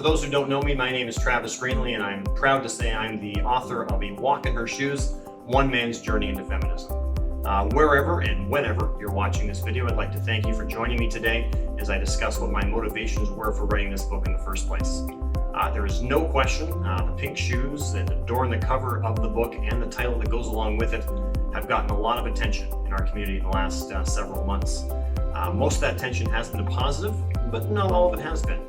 For those who don't know me, my name is Travis Greenley, and I'm proud to say I'm the author of A Walk in Her Shoes, One Man's Journey into Feminism. Wherever and whenever you're watching this video, I'd like to thank you for joining me today as I discuss what my motivations were for writing this book in the first place. There is no question the pink shoes that adorn the cover of the book and the title that goes along with it have gotten a lot of attention in our community in the last several months. Most of that attention has been positive, but not all of it has been.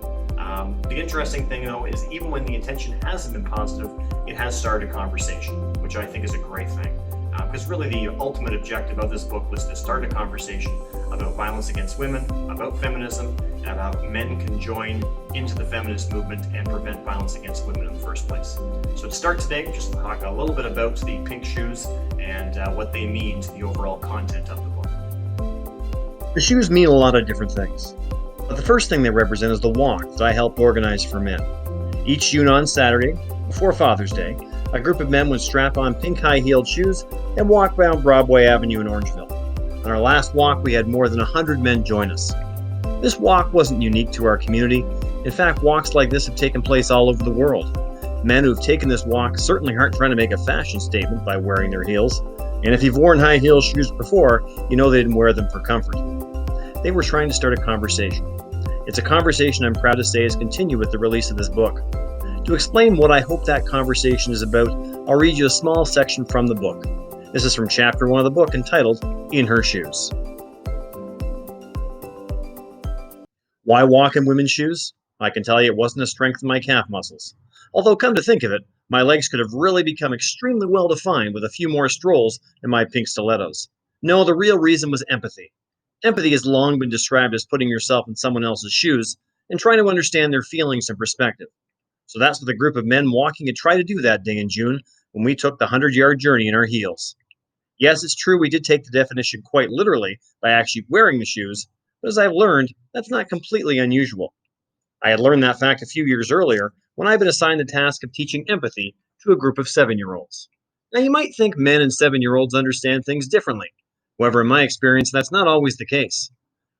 The interesting thing, though, is even when the attention hasn't been positive, it has started a conversation, which I think is a great thing. Because really the ultimate objective of this book was to start a conversation about violence against women, about feminism, and about how men can join into the feminist movement and prevent violence against women in the first place. So to start today, just talk a little bit about the pink shoes and what they mean to the overall content of the book. The shoes mean a lot of different things, but the first thing they represent is the walk that I helped organize for men. Each June on Saturday, before Father's Day, a group of men would strap on pink high-heeled shoes and walk down Broadway Avenue in Orangeville. On our last walk, we had more than 100 men join us. This walk wasn't unique to our community. In fact, walks like this have taken place all over the world. Men who have taken this walk certainly aren't trying to make a fashion statement by wearing their heels. And if you've worn high-heel shoes before, you know they didn't wear them for comfort. They were trying to start a conversation. It's a conversation I'm proud to say has continued with the release of this book. To explain what I hope that conversation is about, I'll read you a small section from the book. This is from chapter 1 of the book entitled, In Her Shoes. Why walk in women's shoes? I can tell you it wasn't a strength of my calf muscles. Although, come to think of it, my legs could have really become extremely well defined with a few more strolls in my pink stilettos. No, the real reason was empathy. Empathy has long been described as putting yourself in someone else's shoes and trying to understand their feelings and perspective. So that's what a group of men walking had tried to do that day in June when we took the 100-yard journey in our heels. Yes, it's true we did take the definition quite literally by actually wearing the shoes, but as I've learned, that's not completely unusual. I had learned that fact a few years earlier when I'd been assigned the task of teaching empathy to a group of 7-year-olds. Now, you might think men and 7-year-olds understand things differently. However, in my experience, that's not always the case.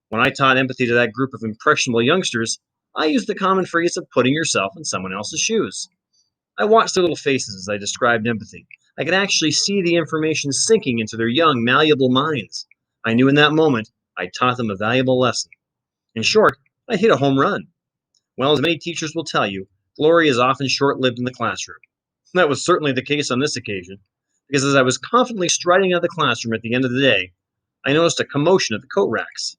When I taught empathy to that group of impressionable youngsters, I used the common phrase of putting yourself in someone else's shoes. I watched their little faces as I described empathy. I could actually see the information sinking into their young, malleable minds. I knew in that moment I taught them a valuable lesson. In short, I hit a home run. Well, as many teachers will tell you, glory is often short-lived in the classroom. That was certainly the case on this occasion, because as I was confidently striding out of the classroom at the end of the day, I noticed a commotion at the coat racks.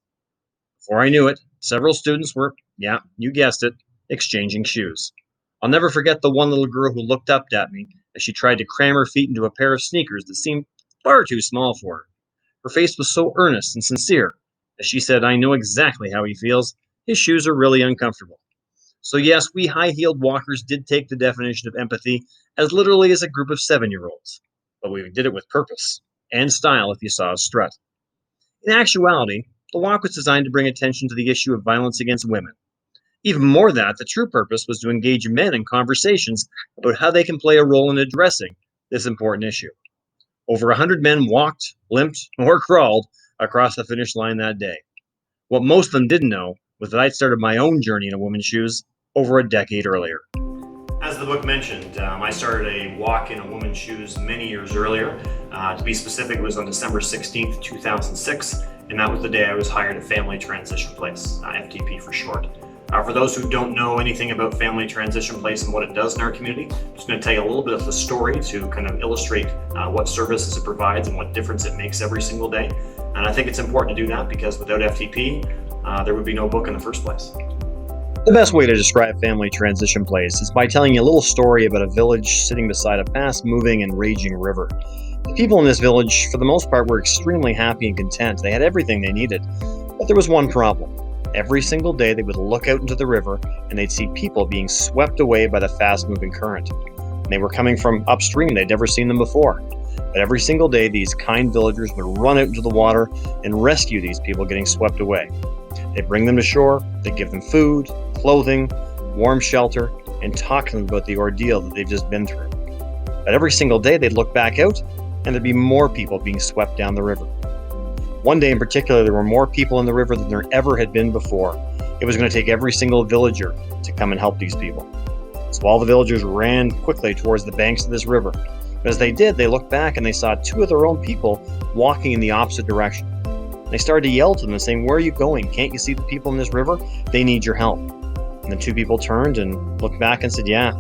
Before I knew it, several students were, yeah, you guessed it, exchanging shoes. I'll never forget the one little girl who looked up at me as she tried to cram her feet into a pair of sneakers that seemed far too small for her. Her face was so earnest and sincere as she said, "I know exactly how he feels. His shoes are really uncomfortable." So yes, we high-heeled walkers did take the definition of empathy as literally as a group of 7-year-olds. But we did it with purpose and style if you saw us strut. In actuality, the walk was designed to bring attention to the issue of violence against women. Even more than that, the true purpose was to engage men in conversations about how they can play a role in addressing this important issue. Over 100 men walked, limped, or crawled across the finish line that day. What most of them didn't know was that I'd started my own journey in a woman's shoes over a decade earlier. As the book mentioned, I started a walk in a woman's shoes many years earlier. To be specific, it was on December 16th, 2006, and that was the day I was hired at Family Transition Place, FTP for short. For those who don't know anything about Family Transition Place and what it does in our community, I'm just going to tell you a little bit of the story to kind of illustrate what services it provides and what difference it makes every single day. And I think it's important to do that because without FTP, there would be no book in the first place. The best way to describe Family Transition Place is by telling you a little story about a village sitting beside a fast-moving and raging river. The people in this village, for the most part, were extremely happy and content. They had everything they needed. But there was one problem. Every single day they would look out into the river and they'd see people being swept away by the fast-moving current. And they were coming from upstream. They'd never seen them before. But every single day, these kind villagers would run out into the water and rescue these people getting swept away. They'd bring them to shore, they'd give them food, clothing, warm shelter, and talk to them about the ordeal that they've just been through. But every single day, they'd look back out and there'd be more people being swept down the river. One day in particular, there were more people in the river than there ever had been before. It was going to take every single villager to come and help these people. So all the villagers ran quickly towards the banks of this river. But as they did, they looked back and they saw two of their own people walking in the opposite direction. They started to yell to them, saying, "Where are you going? Can't you see the people in this river? They need your help." And the two people turned and looked back and said, "Yeah,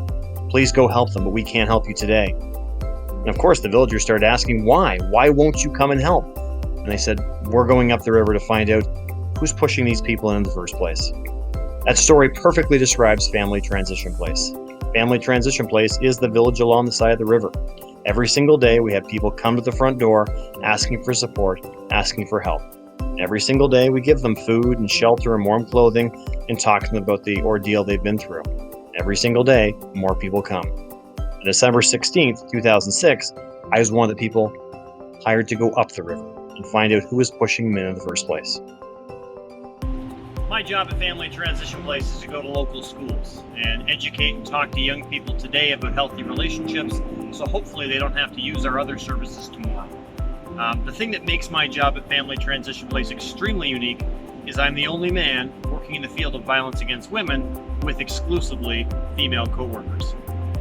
please go help them, but we can't help you today." And of course, the villagers started asking, "Why? Why won't you come and help?" And they said, "We're going up the river to find out who's pushing these people in the first place." That story perfectly describes Family Transition Place. Family Transition Place is the village along the side of the river. Every single day, we have people come to the front door asking for support, asking for help. Every single day, we give them food and shelter and warm clothing and talk to them about the ordeal they've been through. Every single day, more people come. On December 16th, 2006, I was one of the people hired to go up the river and find out who was pushing them in the first place. My job at Family Transition Place is to go to local schools and educate and talk to young people today about healthy relationships, so hopefully they don't have to use our other services tomorrow. The thing that makes my job at Family Transition Place extremely unique is I'm the only man working in the field of violence against women with exclusively female coworkers.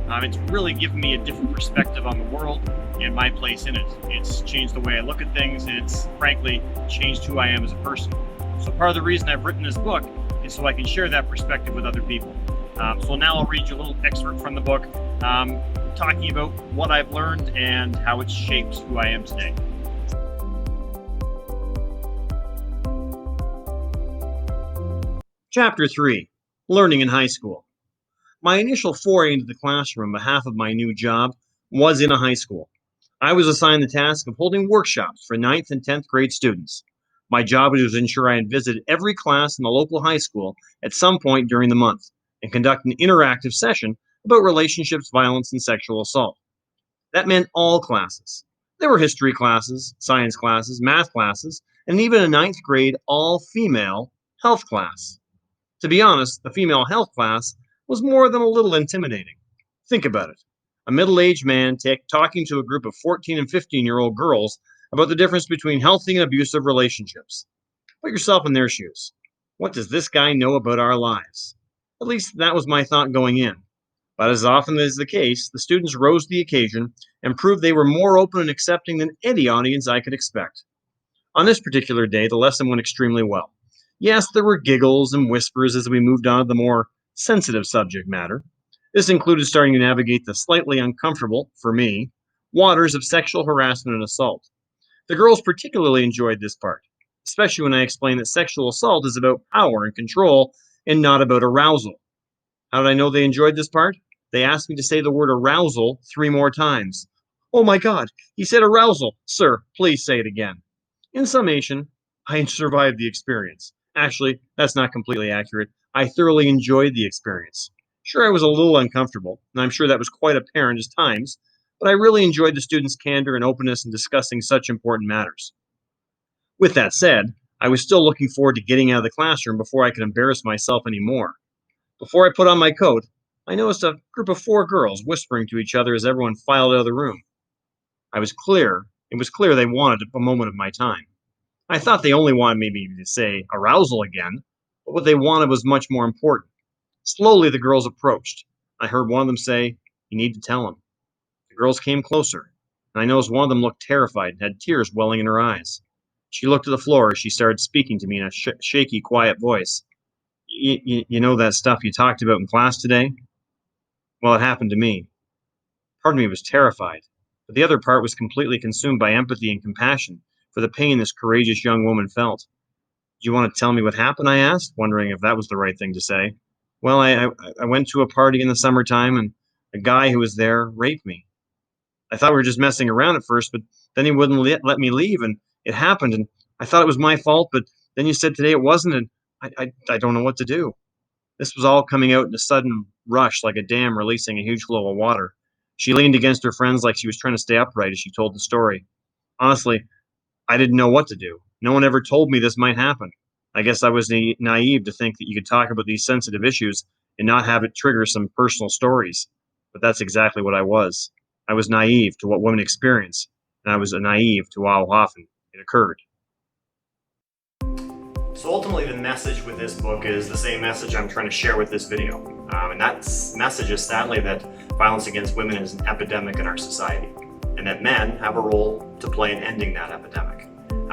It's really given me a different perspective on the world and my place in it. It's changed the way I look at things, and it's frankly changed who I am as a person. So part of the reason I've written this book is so I can share that perspective with other people. So now I'll read you a little excerpt from the book, talking about what I've learned and how it's shaped who I am today. Chapter 3, Learning in High School. My initial foray into the classroom on behalf of my new job was in a high school. I was assigned the task of holding workshops for 9th and 10th grade students. My job was to ensure I had visited every class in the local high school at some point during the month and conduct an interactive session about relationships, violence, and sexual assault. That meant all classes. There were history classes, science classes, math classes, and even a 9th grade all-female health class. To be honest, the female health class was more than a little intimidating. Think about it. A middle-aged man talking to a group of 14 and 15-year-old girls about the difference between healthy and abusive relationships. Put yourself in their shoes. What does this guy know about our lives? At least that was my thought going in. But as often is the case, the students rose to the occasion and proved they were more open and accepting than any audience I could expect. On this particular day, the lesson went extremely well. Yes, there were giggles and whispers as we moved on to the more sensitive subject matter. This included starting to navigate the slightly uncomfortable, for me, waters of sexual harassment and assault. The girls particularly enjoyed this part, especially when I explained that sexual assault is about power and control and not about arousal. How did I know they enjoyed this part? They asked me to say the word arousal 3 more times. "Oh my God, he said arousal. Sir, please say it again." In summation, I survived the experience. Actually, that's not completely accurate. I thoroughly enjoyed the experience. Sure, I was a little uncomfortable, and I'm sure that was quite apparent at times, but I really enjoyed the students' candor and openness in discussing such important matters. With that said, I was still looking forward to getting out of the classroom before I could embarrass myself anymore. Before I put on my coat, I noticed a group of 4 girls whispering to each other as everyone filed out of the room. It was clear they wanted a moment of my time. I thought they only wanted maybe to say arousal again, but what they wanted was much more important. Slowly, the girls approached. I heard one of them say, "You need to tell him." The girls came closer, and I noticed one of them looked terrified and had tears welling in her eyes. She looked at the floor as she started speaking to me in a shaky, quiet voice. You know that stuff you talked about in class today? Well, it happened to me. Part of me was terrified, but the other part was completely consumed by empathy and compassion for the pain this courageous young woman felt. "Do you want to tell me what happened?" I asked, wondering if that was the right thing to say. "Well, I went to a party in the summertime, and a guy who was there raped me. I thought we were just messing around at first, but then he wouldn't let me leave, and it happened, and I thought it was my fault, but then you said today it wasn't, and I don't know what to do." This was all coming out in a sudden rush, like a dam releasing a huge flow of water. She leaned against her friends like she was trying to stay upright as she told the story. Honestly, I didn't know what to do. No one ever told me this might happen. I guess I was naive to think that you could talk about these sensitive issues and not have it trigger some personal stories. But that's exactly what I was. I was naive to what women experience, and I was naive to how often it occurred. So ultimately, the message with this book is the same message I'm trying to share with this video. And that message is sadly that violence against women is an epidemic in our society, and that men have a role to play in ending that epidemic.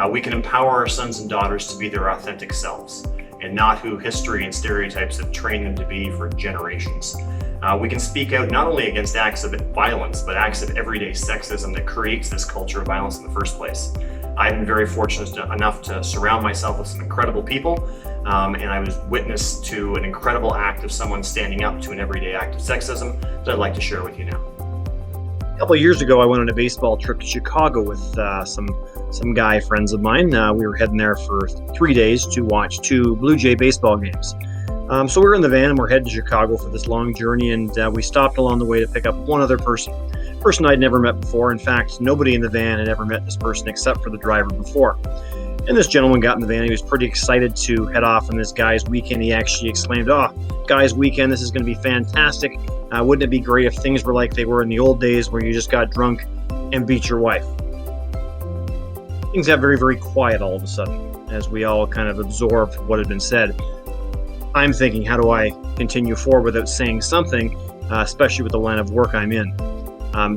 We can empower our sons and daughters to be their authentic selves, and not who history and stereotypes have trained them to be for generations. We can speak out not only against acts of violence, but acts of everyday sexism that creates this culture of violence in the first place. I've been very fortunate enough to surround myself with some incredible people, and I was witness to an incredible act of someone standing up to an everyday act of sexism that I'd like to share with you now. A couple of years ago, I went on a baseball trip to Chicago with some guy friends of mine. We were heading there for 3 days to watch 2 Blue Jay baseball games. So we were in the van and we're heading to Chicago for this long journey, and we stopped along the way to pick up one other person I'd never met before. In fact, nobody in the van had ever met this person except for the driver before. And this gentleman got in the van. He was pretty excited to head off on this guy's weekend. He actually exclaimed, "Oh, guy's weekend, this is going to be fantastic. Wouldn't it be great if things were like they were in the old days where you just got drunk and beat your wife?" Things got very, very quiet all of a sudden as we all kind of absorbed what had been said. I'm thinking, how do I continue forward without saying something, especially with the line of work I'm in?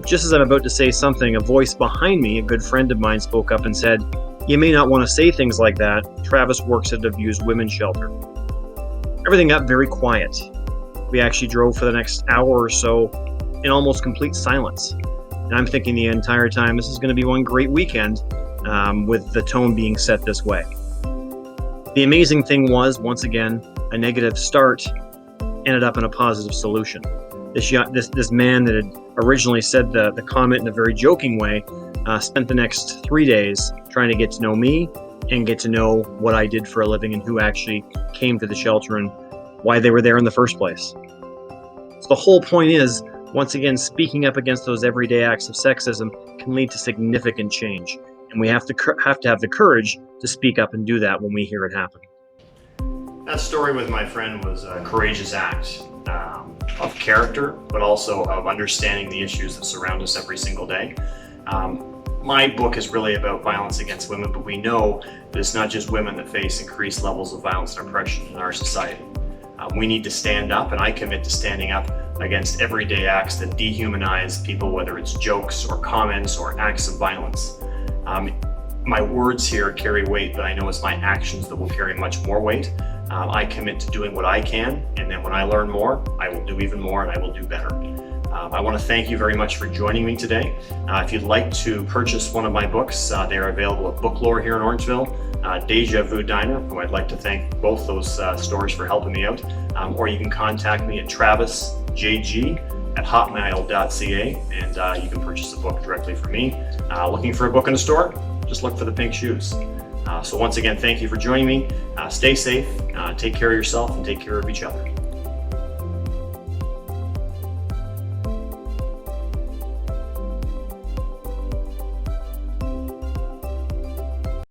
Just as I'm about to say something, a voice behind me, a good friend of mine, spoke up and said, "You may not want to say things like that. Travis works at an abused women's shelter." Everything got very quiet. We actually drove for the next hour or so in almost complete silence. And I'm thinking the entire time, this is going to be one great weekend, with the tone being set this way. The amazing thing was, once again, a negative start ended up in a positive solution. This man that had originally said the comment in a very joking way spent the next 3 days trying to get to know me and get to know what I did for a living and who actually came to the shelter and why they were there in the first place. So the whole point is, once again, speaking up against those everyday acts of sexism can lead to significant change. And we have to have the courage to speak up and do that when we hear it happen. That story with my friend was a courageous act of character, but also of understanding the issues that surround us every single day. My book is really about violence against women, but we know that it's not just women that face increased levels of violence and oppression in our society. We need to stand up, and I commit to standing up against everyday acts that dehumanize people, whether it's jokes or comments or acts of violence. My words here carry weight, but I know it's my actions that will carry much more weight. I commit to doing what I can, and then when I learn more, I will do even more, and I will do better. I want to thank you very much for joining me today. If you'd like to purchase one of my books, they are available at Booklore here in Orangeville, Deja Vu Diner, who I'd like to thank both those stores for helping me out, or you can contact me at travisjg@hotmail.ca, and you can purchase a book directly from me. Looking for a book in a store? Just look for the pink shoes. So once again, thank you for joining me. Stay safe, take care of yourself, and take care of each other.